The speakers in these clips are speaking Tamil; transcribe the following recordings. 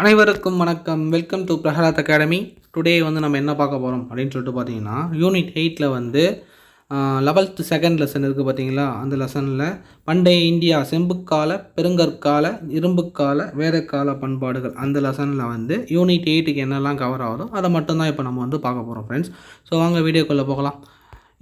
அனைவருக்கும் வணக்கம். Welcome to Prahlad academy. Today நம்ம என்ன பார்க்க போகிறோம் அப்படின்னு சொல்லிட்டு பார்த்தீங்கன்னா, யூனிட் 8ல் 11th செகண்ட் லெசன் இருக்குது பார்த்தீங்களா. அந்த லெசனில் பண்டைய இந்தியா செம்புக்கால, பெருங்கற்கால, இரும்புக்கால, வேதக்கால பண்பாடுகள் அந்த லெசனில் யூனிட் 8க்கு என்னெல்லாம் கவர் ஆகுதோ அதை மட்டும்தான் இப்போ நம்ம பார்க்க போகிறோம் ஃப்ரெண்ட்ஸ். ஸோ வாங்க வீடியோக்குள்ளே போகலாம்.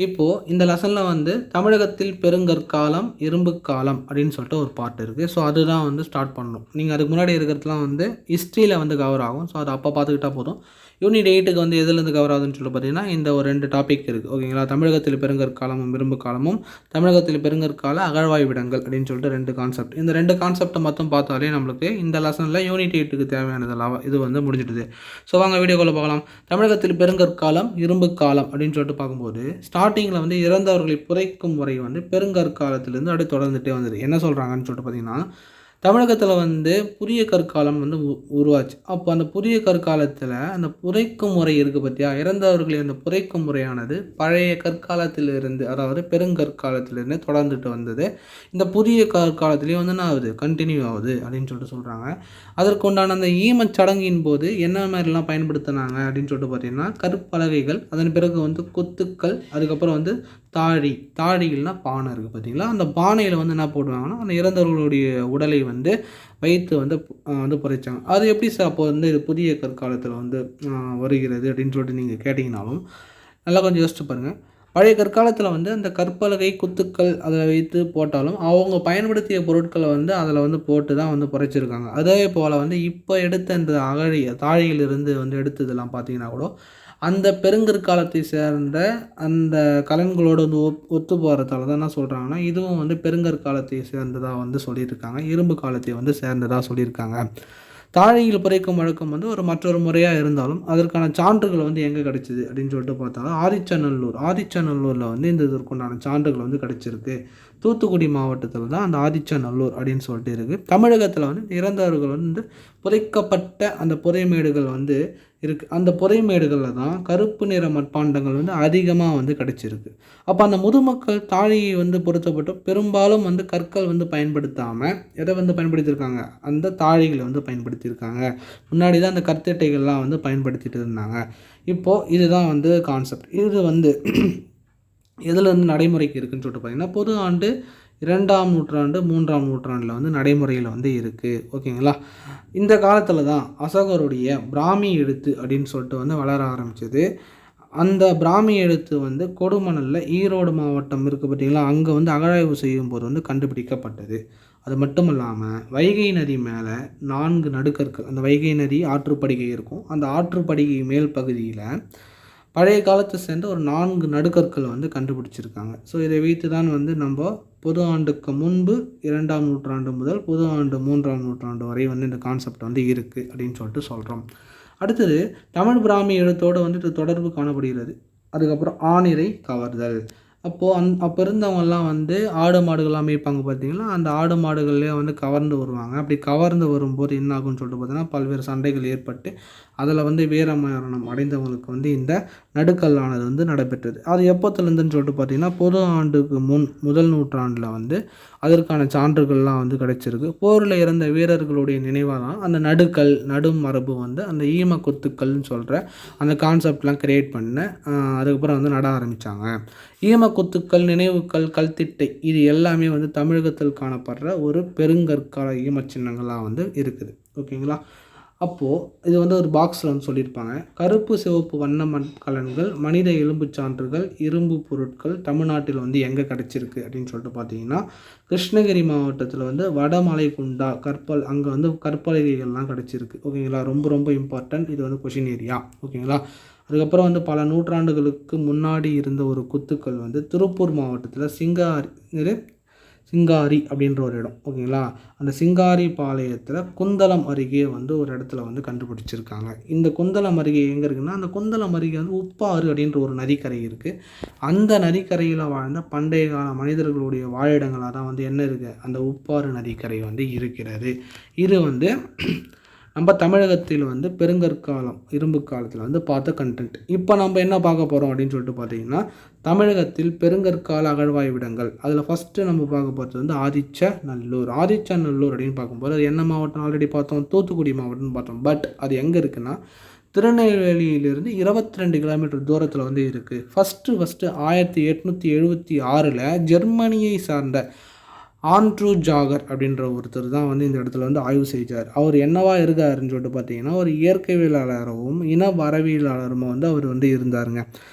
இப்போது இந்த லெசனில் தமிழகத்தில் பெருங்கற்காலம், இரும்புக்காலம் அப்படின்னு சொல்லிட்டு ஒரு பார்ட் இருக்குது. ஸோ அதுதான் ஸ்டார்ட் பண்ணணும். நீங்கள் அதுக்கு முன்னாடி இருக்கிறதுலாம் ஹிஸ்ட்ரியில் கவர் ஆகும். ஸோ அதை அப்போ பார்த்துக்கிட்டால் போதும். யூனிட் 8க்கு எதுலேருந்து கவர் ஆகுதுன்னு சொல்லி பார்த்தீங்கன்னா, இந்த ஒரு 2 டாபிக் இருக்குது ஓகேங்களா. தமிழகத்தில் பெருங்கற்காலமும் இரும்பு காலமும், தமிழகத்தில் பெருங்கற்கால அகழ்வாய்விடங்கள் அப்படின்னு சொல்லிட்டு 2 கான்செப்ட். இந்த 2 கான்செப்டை மட்டும் பார்த்தாலே நம்மளுக்கு இந்த லெசனில் யூனிட் 8க்கு தேவையானதெல்லாம் இது முடிஞ்சிடுது. ஸோ வாங்க வீடியோக்குள்ளே பார்க்கலாம். தமிழகத்தில் பெருங்கற்காலம், இரும்பு காலம் அப்படின்னு சொல்லிட்டு பார்க்கும்போது ஸ்டார்டிங்கில் இறந்தவர்களை புதைக்கும் முறை பெருங்கற்காலத்திலேருந்து அப்படியே தொடர்ந்துகிட்டே வந்தது. என்ன சொல்கிறாங்கன்னு சொல்லிட்டு பார்த்தீங்கன்னா, தமிழகத்தில் புதிய கற்காலம் உருவாச்சு. அப்போ அந்த புதிய கற்காலத்தில் அந்த புதைக்கும் முறை இருக்குது பார்த்தியா, இறந்தவர்களை அந்த புதைக்கும் முறையானது பழைய கற்காலத்திலிருந்து, அதாவது பெருங்கற்காலத்திலிருந்து தொடர்ந்துட்டு வந்தது. இந்த புதிய கற்காலத்துலேயும் என்ன ஆகுது, கண்டினியூ ஆகுது அப்படின்னு சொல்லிட்டு சொல்கிறாங்க. அதற்குண்டான அந்த ஈமச்சடங்கின் போது என்ன மாதிரிலாம் பயன்படுத்தினாங்க அப்படின்னு சொல்லிட்டு பார்த்தீங்கன்னா, கற்பலகைகள், அதன் பிறகு கொத்துக்கள், அதுக்கப்புறம் தாழிகள்னால் பானை இருக்குது பார்த்தீங்களா. அந்த பானையில் என்ன போடுவாங்கன்னா, அந்த இறந்தவர்களுடைய உடலை வைத்து புதைச்சாங்க. அது எப்படி சார் அப்போ இது புதிய கற்காலத்தில் வருகிறது அப்படின்னு சொல்லிட்டு நீங்கள் கேட்டிங்கனாலும் நல்லா கொஞ்சம் யோசிச்சு பாருங்கள். பழைய கற்காலத்தில் அந்த கற்பலகை, குத்துக்கள் அதில் வைத்து போட்டாலும் அவங்க பயன்படுத்திய பொருட்களை அதில் போட்டு தான் புதைச்சிருக்காங்க. அதே போல் இப்போ எடுத்த இந்த தாழியிலிருந்து எடுத்ததெல்லாம் பார்த்தீங்கன்னா கூட அந்த பெருங்கற்காலத்தை சேர்ந்த அந்த கலன்களோடு ஒத்து போகிறதால தான் என்ன சொல்கிறாங்கன்னா, இதுவும் பெருங்கற்காலத்தை சேர்ந்ததாக சொல்லியிருக்காங்க, இரும்பு காலத்தை சேர்ந்ததாக சொல்லியிருக்காங்க. தாழியில் புதைக்கும் வழக்கம் ஒரு மற்றொரு முறையாக இருந்தாலும் அதற்கான சான்றுகள் எங்கே கிடச்சிது அப்படின்னு சொல்லிட்டு பார்த்தாலும் ஆதிச்சநல்லூரில் இந்த இதற்குண்டான சான்றுகள் கிடச்சிருக்கு. தூத்துக்குடி மாவட்டத்தில் தான் அந்த ஆதிச்சநல்லூர் அப்படின்னு சொல்லிட்டு இருக்குது. தமிழகத்தில் இறந்தவர்கள் புதைக்கப்பட்ட அந்த புதைமேடுகள் இருக்குது. அந்த புதைமேடுகளில் தான் கருப்பு நிற மட்பாண்டங்கள் அதிகமாக கிடச்சிருக்கு. அப்போ அந்த முதுமக்கள் தாழியை பொருத்தப்பட்டு பெரும்பாலும் கற்கள் பயன்படுத்தாமல் எதை பயன்படுத்தியிருக்காங்க, அந்த தாழிகளை பயன்படுத்தியிருக்காங்க. முன்னாடி தான் அந்த கற்திட்டைகள்லாம் பயன்படுத்திட்டு இருந்தாங்க. இப்போது இதுதான் கான்செப்ட். இது எதில் நடைமுறைக்கு இருக்குதுன்னு சொல்லிட்டு பார்த்தீங்கன்னா, பொது ஆண்டு 2ஆம் நூற்றாண்டு 3ஆம் நூற்றாண்டில் நடைமுறையில் இருக்குது ஓகேங்களா. இந்த காலத்தில் தான் அசோகருடைய பிராமி எழுத்து அப்படின்னு சொல்லிட்டு வளர ஆரம்பிச்சது. அந்த பிராமி எழுத்து கொடுமணலில் ஈரோடு மாவட்டம் இருக்குது பார்த்தீங்களா, அங்கே அகழாய்வு செய்யும் போது கண்டுபிடிக்கப்பட்டது. அது மட்டும் இல்லாமல் வைகை நதி மேலே 4 நடுக்கற்கள், அந்த வைகை நதி ஆற்றுப்படுகை இருக்கும், அந்த ஆற்றுப்படுகை மேல் பகுதியில் பழைய காலத்தை சேர்ந்த ஒரு 4 நடுக்கற்கள் கண்டுபிடிச்சிருக்காங்க. ஸோ இதை வைத்து தான் நம்ம பொது ஆண்டுக்கு முன்பு 2ஆம் நூற்றாண்டு முதல் பொது ஆண்டு 3ஆம் நூற்றாண்டு வரை இந்த கான்செப்ட் இருக்குது அப்படின்னு சொல்லிட்டு சொல்கிறோம். அடுத்தது தமிழ் பிராமி எழுத்தோடு தொடர்பு காணப்படுகிறது. அதுக்கப்புறம் ஆணிரை கவர்தல். அப்போது அப்போ இருந்தவங்கெல்லாம் ஆடு மாடுகள்லாம் மேய்ப்பாங்க பார்த்தீங்களா, அந்த ஆடு மாடுகள்லேயே கவர்ந்து வருவாங்க. அப்படி கவர்ந்து வரும்போது என்ன ஆகும்னு சொல்லிட்டு பார்த்தீங்கன்னா, பல்வேறு சண்டைகள் ஏற்பட்டு அதில் வீரமரணம் அடைந்தவங்களுக்கு இந்த நடுக்கல்லானது நடைபெற்றது. அது எப்போத்துலேருந்துன்னு சொல்லிட்டு பார்த்தீங்கன்னா, பொது ஆண்டுக்கு முதல் நூற்றாண்டில் அதற்கான சான்றுகள்லாம் கிடைச்சிருக்கு. போரில் இறந்த வீரர்களுடைய நினைவாக தான் அந்த நடுக்கல், நடுமரபு அந்த ஈம கொத்துக்கள்னு சொல்கிற அந்த கான்செப்ட்லாம் கிரியேட் பண்ண அதுக்கப்புறம் நட ஆரம்பித்தாங்க. ஈம கொத்துக்கள், நினைவுக்கள், கல்திட்டை இது எல்லாமே தமிழகத்தில் காணப்படுற ஒரு பெருங்கற்கால ஈம சின்னங்களாக இருக்குது ஓகேங்களா. அப்போது இது ஒரு பாக்ஸில் சொல்லியிருப்பாங்க. கருப்பு சிவப்பு வண்ண மண்கலன்கள், மனித எலும்பு சான்றுகள், இரும்பு பொருட்கள் தமிழ்நாட்டில் எங்கே கிடச்சிருக்கு அப்படின்னு சொல்லிட்டு பார்த்தீங்கன்னா, கிருஷ்ணகிரி மாவட்டத்தில் வடமலைக்குண்டா அங்கே கற்பலகைகள்லாம் கிடச்சிருக்கு ஓகேங்களா. ரொம்ப ரொம்ப இம்பார்ட்டன்ட். இது கொஷின் ஏரியா ஓகேங்களா. அதுக்கப்புறம் பல நூற்றாண்டுகளுக்கு முன்னாடி இருந்த ஒரு குத்துக்கள் திருப்பூர் மாவட்டத்தில் சிங்காரி அப்படின்ற ஒரு இடம் ஓகேங்களா. அந்த சிங்காரி பாளையத்தில் குந்தலம் அருகே ஒரு இடத்துல கண்டுபிடிச்சிருக்காங்க. இந்த குந்தலம் அருகே எங்கே இருக்குன்னா, அந்த குந்தலம் அருகே உப்பாறு அப்படின்ற ஒரு நதிக்கரை இருக்குது. அந்த நதிக்கரையில் வாழ்ந்த பண்டைய கால மனிதர்களுடைய வாழிடங்களாக தான் என்ன இருக்குது, அந்த உப்பாறு நதிக்கரை இருக்கிறது. இது நம்ம தமிழகத்தில் வந்து பெருங்கற்காலம் இரும்பு காலத்தில் வந்து பார்த்த கண்டென்ட். இப்போ நம்ம என்ன பார்க்க போகிறோம் அப்படின்னு சொல்லிட்டு பார்த்தீங்கன்னா, தமிழகத்தில் பெருங்கற்கால அகழ்வாய்விடங்கள். அதில் ஃபஸ்ட்டு நம்ம பார்க்க போகிறது வந்து ஆதிச்சநல்லூர். ஆதிச்சநல்லூர் அப்படின்னு பார்க்கும்போது அது என்ன மாவட்டம் ஆல்ரெடி பார்த்தோம், தூத்துக்குடி மாவட்டம்னு பார்த்தோம். பட் அது எங்கே இருக்குன்னா திருநெல்வேலியிலிருந்து 22 கிலோமீட்டர் தூரத்தில் வந்து இருக்குது. ஃபஸ்ட்டு 1876 ஜெர்மனியை சார்ந்த ஆண்ட்ரூ ஜாகர் அப்படின்ற ஒருத்தர் தான் வந்து இந்த இடத்துல வந்து ஆய்வு செஞ்சார். அவர் என்னவா இருக்காருன்னு சொல்லிட்டு பார்த்தீங்கன்னா, ஒரு இயற்கைவியலாளரும் இன வரவியலாளரும் வந்து அவர் வந்து இருந்தாருங்க.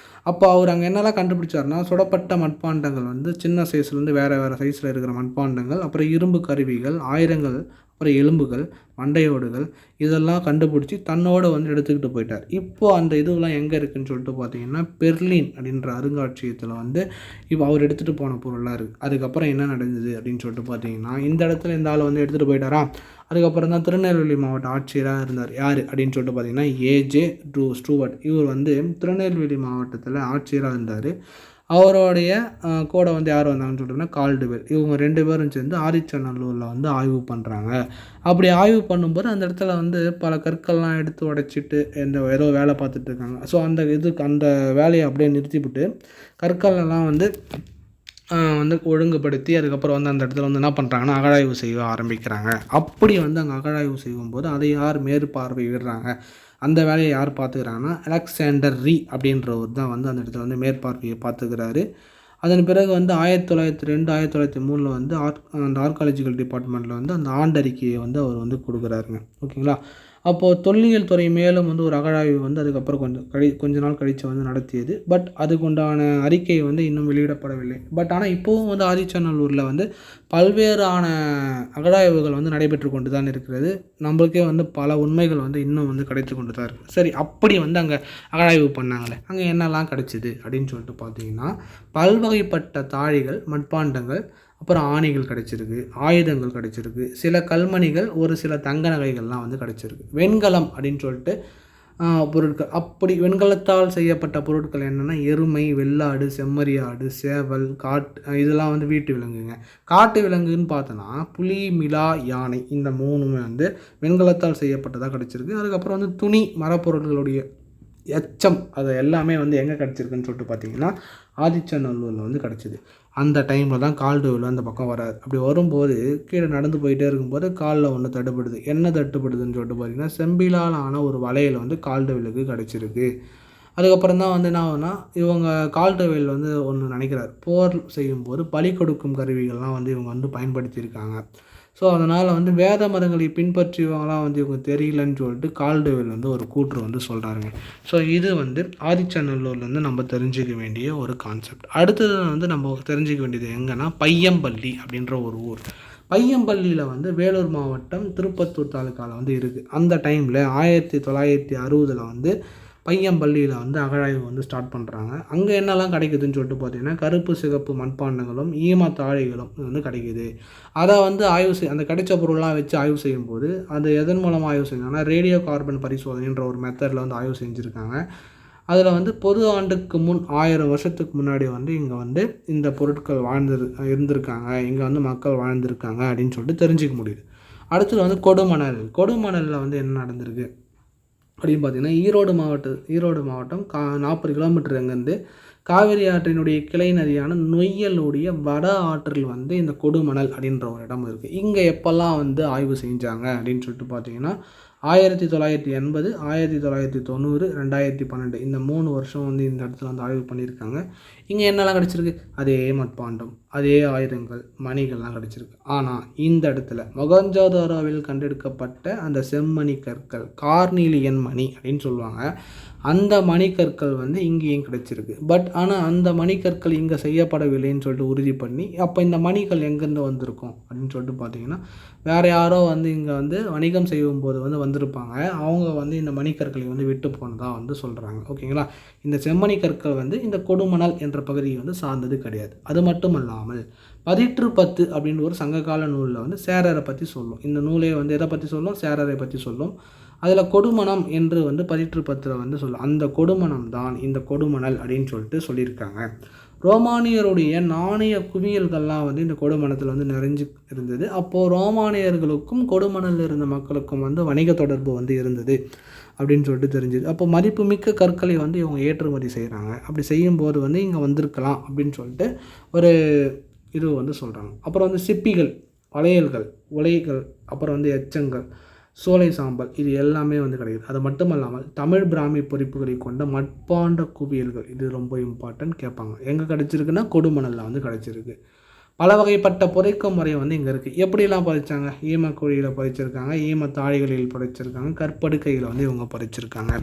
அப்போ அவர் அங்கே என்னெல்லாம் கண்டுபிடிச்சார்னா, சுடப்பட்ட மட்பாண்டங்கள் வந்து சின்ன சைஸ்லேருந்து வேறு வேறு சைஸில் இருக்கிற மட்பாண்டங்கள், அப்புறம் இரும்பு கருவிகள், ஆயுதங்கள், அப்புறம் எலும்புகள், மண்டையோடுகள் இதெல்லாம் கண்டுபிடிச்சி தன்னோடு வந்து எடுத்துக்கிட்டு போயிட்டார். இப்போது அந்த இதுவெல்லாம் எங்கே இருக்குதுன்னு சொல்லிட்டு பார்த்தீங்கன்னா, பெர்லின் அப்படின்ற அருங்காட்சியகத்தில் வந்து இப்போ அவர் எடுத்துகிட்டு போன பொருளாக இருக்குது. அதுக்கப்புறம் என்ன நடந்தது அப்படின்னு சொல்லிட்டு பார்த்தீங்கன்னா, இந்த இடத்துல இந்த ஆள் வந்து எடுத்துகிட்டு போயிட்டாரா. அதுக்கப்புறம் தான் திருநெல்வேலி மாவட்ட ஆட்சியராக இருந்தார். யார் அப்படின்னு சொல்லிட்டு பார்த்தீங்கன்னா, ஏஜே ஸ்டூவர்ட். இவர் வந்து திருநெல்வேலி மாவட்டத்தில் ஆட்சியராக இருந்தார். அவருடைய கூட வந்து யார் வந்தாங்கன்னு சொல்லிட்டோம்னா கால்டுவெல். இவங்க 2 பேரும் சேர்ந்து ஆதிச்சநல்லூரில் வந்து ஆய்வு பண்ணுறாங்க. அப்படி ஆய்வு பண்ணும்போது அந்த இடத்துல வந்து பல கற்கள்லாம் எடுத்து உடைச்சிட்டு ஏதோ வேலை பார்த்துட்டு இருக்காங்க. ஸோ அந்த வேலையை அப்படியே நிறுத்திவிட்டு கற்களெல்லாம் வந்து ஒழுங்குபடுத்தி அதுக்கப்புறம் வந்து அந்த இடத்துல வந்து என்ன பண்ணுறாங்கன்னா அகழாய்வு செய்ய ஆரம்பிக்கிறாங்க. அப்படி வந்து அங்கே அகழாய்வு செய்யும்போது அதை யார் மேற்பார்வையிடுறாங்க, அந்த வேலையை யார் பார்த்துக்கிறாங்கன்னா அலெக்சாண்டர் ரீ அப்படின்றவர் தான் வந்து அந்த இடத்துல வந்து மேற்பார்வையை பார்த்துக்கிறாரு. அதன் பிறகு வந்து 1902 1903 வந்து அந்த ஆர்காலஜிக்கல் டிபார்ட்மெண்ட்டில் வந்து அந்த ஆண்டறிக்கையை வந்து அவர் வந்து கொடுக்குறாருங்க. ஓகேங்களா. அப்போது தொல்லியல் துறை மேலும் வந்து ஒரு அகழாய்வு வந்து அதுக்கப்புறம் கொஞ்ச நாள் கழித்து வந்து நடத்தியது. பட் அதுக்குண்டான அறிக்கை வந்து இன்னும் வெளியிடப்படவில்லை. பட் ஆனால் இப்போவும் வந்து ஆதிச்சநல்லூரில் வந்து பல்வேறான அகழாய்வுகள் வந்து நடைபெற்று கொண்டு தான் இருக்கிறது. நம்மளுக்கே வந்து பல உண்மைகள் வந்து இன்னும் வந்து கிடைத்து கொண்டு தான் இருக்குது. சரி, அப்படி வந்து அங்கே அகழாய்வு பண்ணாங்களே, அங்கே என்னெல்லாம் கிடைச்சிது அப்படின்னு சொல்லிட்டு பார்த்தீங்கன்னா, பல்வகைப்பட்ட தாழிகள், மட்பாண்டங்கள், அப்புறம் ஆணிகள் கிடச்சிருக்கு, ஆயுதங்கள் கிடச்சிருக்கு, சில கல்மணிகள், ஒரு சில தங்க நகைகள்லாம் வந்து கிடச்சிருக்கு. வெண்கலம் அப்படின்னு சொல்லிட்டு பொருட்கள். அப்படி வெண்கலத்தால் செய்யப்பட்ட பொருட்கள் என்னென்னா எருமை, வெள்ளாடு, செம்மறியாடு, சேவல், இதெல்லாம் வந்து வீட்டு விலங்குங்க. காட்டு விலங்குன்னு பார்த்தோன்னா புலி, மிலா, யானை இந்த 3மே வந்து வெண்கலத்தால் செய்யப்பட்டதாக கிடச்சிருக்கு. அதுக்கப்புறம் வந்து துணி, மரப்பொருட்களுடைய எச்சம் அது எல்லாமே வந்து எங்கே கிடச்சிருக்குன்னு சொல்லிட்டு பார்த்தீங்கன்னா ஆதிச்சநல்லூரில் வந்து கிடச்சிது. அந்த டைமில் தான் கால்டுவெல் அந்த பக்கம் வராது. அப்படி வரும்போது கீழே நடந்து போயிட்டே இருக்கும்போது காலில் ஒன்று தட்டுப்படுது. என்ன தட்டுப்படுதுன்னு சொல்லிட்டு பார்த்தீங்கன்னா, செம்பிலால் ஆன ஒரு வளையல் வந்து கால்டுவெலுக்கு கிடச்சிருக்கு. அதுக்கப்புறம் தான் வந்து என்ன ஆகுனா, இவங்க கால்டுவெல் வந்து ஒன்று நினைக்கிறார், போர் செய்யும்போது பலி கொடுக்கும் கருவிகள்லாம் வந்து இவங்க வந்து பயன்படுத்தியிருக்காங்க. ஸோ அதனால் வந்து வேத மதங்களை பின்பற்றியவங்களாம் வந்து இவங்க தெரியலன்னு சொல்லிட்டு கால்டுவெல் வந்து ஒரு கூற்று வந்து சொல்கிறாருங்க. ஸோ இது வந்து ஆதிச்சநல்லூர்லேருந்து நம்ம தெரிஞ்சுக்க வேண்டிய ஒரு கான்செப்ட். அடுத்தது வந்து நம்ம தெரிஞ்சுக்க வேண்டியது எங்கன்னா பையம்பள்ளி அப்படின்ற ஒரு ஊர். பையம்பள்ளியில் வந்து வேலூர் மாவட்டம் திருப்பத்தூர் தாலுக்காவில் வந்து இருக்குது. அந்த டைமில் 1960 வந்து பையம்பள்ளியில் வந்து அகழாய்வு வந்து ஸ்டார்ட் பண்ணுறாங்க. அங்கே என்னெல்லாம் கிடைக்குதுன்னு சொல்லிட்டு பார்த்தீங்கன்னா, கருப்பு சிகப்பு மண்பாண்டங்களும் ஈம தாழிகளும் வந்து கிடைக்கிது. அதை வந்து அந்த கிடைச்ச பொருள்லாம் வச்சு ஆய்வு செய்யும்போது அது எதன் மூலமாக ஆய்வு செஞ்சாங்கன்னா ரேடியோ கார்பன் பரிசோதனைன்ற ஒரு மெத்தடில் வந்து ஆய்வு செஞ்சுருக்காங்க. அதில் வந்து பொது ஆண்டுக்கு முன் 1000 வருஷத்துக்கு முன்னாடி வந்து இங்கே வந்து இந்த பொருட்கள் இருந்திருக்காங்க, இங்கே வந்து மக்கள் வாழ்ந்திருக்காங்க அப்படின்னு சொல்லிட்டு தெரிஞ்சிக்க முடியுது. அடுத்தது வந்து கொடுமணலில் வந்து என்ன நடந்திருக்கு அப்படின்னு பார்த்தீங்கன்னா, ஈரோடு மாவட்டம் 40 கிலோமீட்டர் அங்கேருந்து காவிரி ஆற்றினுடைய கிளை நதியான நொய்யலுடைய வட ஆற்றில் வந்து இந்த கொடுமணல் அப்படின்ற ஒரு இடம் இருக்குது. இங்கே எப்போல்லாம் வந்து ஆய்வு செஞ்சாங்க அப்படின்னு சொல்லிட்டு பார்த்தீங்கன்னா 1980, 1990, 2012 இந்த 3 வருஷம் வந்து இந்த இடத்துல வந்து ஆய்வு பண்ணியிருக்காங்க. இங்கே என்னெல்லாம் கிடச்சிருக்கு, அதே மட்பாண்டம், அதே ஆயுதங்கள், மணிகள்லாம் கிடச்சிருக்கு. ஆனால் இந்த இடத்துல மொகஞ்சதாரோவில் கண்டெடுக்கப்பட்ட அந்த செம்மணி கற்கள், கார்னீலியன் மணி அப்படின்னு சொல்லுவாங்க, அந்த மணிக்கற்கள் வந்து இங்கேயும் கிடச்சிருக்கு. பட் ஆனால் அந்த மணிக்கற்கள் இங்கே செய்யப்படவில்லைன்னு சொல்லிட்டு உறுதி பண்ணி, அப்போ இந்த மணிகள் எங்கேருந்து வந்திருக்கும் அப்படின்னு சொல்லிட்டு பார்த்தீங்கன்னா, வேறு யாரோ வந்து இங்கே வந்து வணிகம் செய்யும்போது வந்து வந்திருப்பாங்க. அவங்க வந்து இந்த மணிக்கற்களை வந்து விட்டு போனதாக வந்து சொல்கிறாங்க. ஓகேங்களா. இந்த செம்மணி கற்கள் வந்து இந்த கொடுமணல் என்ற பகுதியை வந்து சார்ந்தது கிடையாது. அது மட்டும் இல்லாமல் 10 அப்படின்னு ஒரு சங்ககால நூலில் வந்து சேரரை பற்றி சொல்லும். இந்த நூலே வந்து எதை பற்றி சொல்லும், சேரரை பற்றி சொல்லும். அதில் கொடுமணம் என்று வந்து 10 வந்து சொல்லும். அந்த கொடுமணம் தான் இந்த கொடுமணல் அப்படின்னு சொல்லிட்டு சொல்லியிருக்காங்க. ரோமானியருடைய நாணய குவியல்கள்லாம் வந்து இந்த கொடுமணத்தில் வந்து நிறைஞ்சு இருந்தது. அப்போது ரோமானியர்களுக்கும் கொடுமணலில் இருந்த மக்களுக்கும் வந்து வணிக தொடர்பு வந்து இருந்தது அப்படின்னு சொல்லிட்டு தெரிஞ்சுது. அப்போ மதிப்புமிக்க கற்களை வந்து இவங்க ஏற்றுமதி செய்கிறாங்க. அப்படி செய்யும்போது வந்து இங்கே வந்திருக்கலாம் அப்படின்னு சொல்லிட்டு ஒரு இது வந்து சொல்கிறாங்க. அப்புறம் வந்து சிப்பிகள், வளையல்கள், உலைகள், அப்புறம் வந்து எச்சங்கள், சோலை சாம்பல், இது எல்லாமே வந்து கிடைக்குது. அது மட்டும் இல்லாமல் தமிழ் பிராமி பொறிப்புகளை கொண்ட மட்பாண்ட குவியல்கள், இது ரொம்ப இம்பார்ட்டன்ட் கேட்பாங்க. எங்கே கிடச்சிருக்குன்னா கொடுமணலில் வந்து கிடச்சிருக்கு. பல வகைப்பட்ட புதைக்கும் முறை வந்து இங்கே இருக்குது. எப்படிலாம் பதிச்சாங்க? ஈமக்குழியில் பதிச்சிருக்காங்க, ஈம தாழிகளில் புதைச்சிருக்காங்க, கற்படுக்கையில் வந்து இவங்க புதைச்சிருக்காங்க.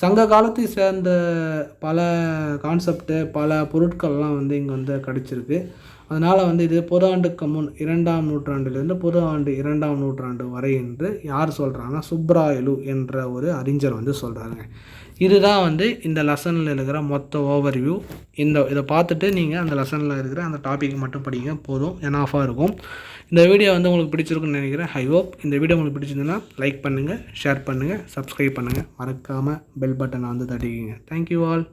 சங்க காலத்தை சேர்ந்த பல கான்செப்டு, பல பொருட்கள்லாம் வந்து இங்கே வந்து கிடச்சிருக்கு. அதனால் வந்து இது பொது ஆண்டுக்கு முன் 2ஆம் நூற்றாண்டிலிருந்து பொது ஆண்டு 2ஆம் நூற்றாண்டு வரை என்று யார் சொல்கிறாங்கன்னா சுப்ராயலு என்ற ஒரு அறிஞர் வந்து சொல்கிறாங்க. இதுதான் வந்து இந்த லெசனில் இருக்கிற மொத்த ஓவர்வியூ. இதை பார்த்துட்டு நீங்கள் அந்த லெசனில் இருக்கிற அந்த டாபிக் மட்டும் படிங்க, போதும், எனாஃபாக இருக்கும். இந்த வீடியோ வந்து உங்களுக்கு பிடிச்சிருக்குன்னு நினைக்கிறேன். ஐ ஹோப் இந்த வீடியோ உங்களுக்கு பிடிச்சிருந்ததுன்னா லைக் பண்ணுங்கள், ஷேர் பண்ணுங்கள், சப்ஸ்கிரைப் பண்ணுங்கள், மறக்காமல் பெல் பட்டனை வந்து தட்டிக்கிங்க. Thank you all.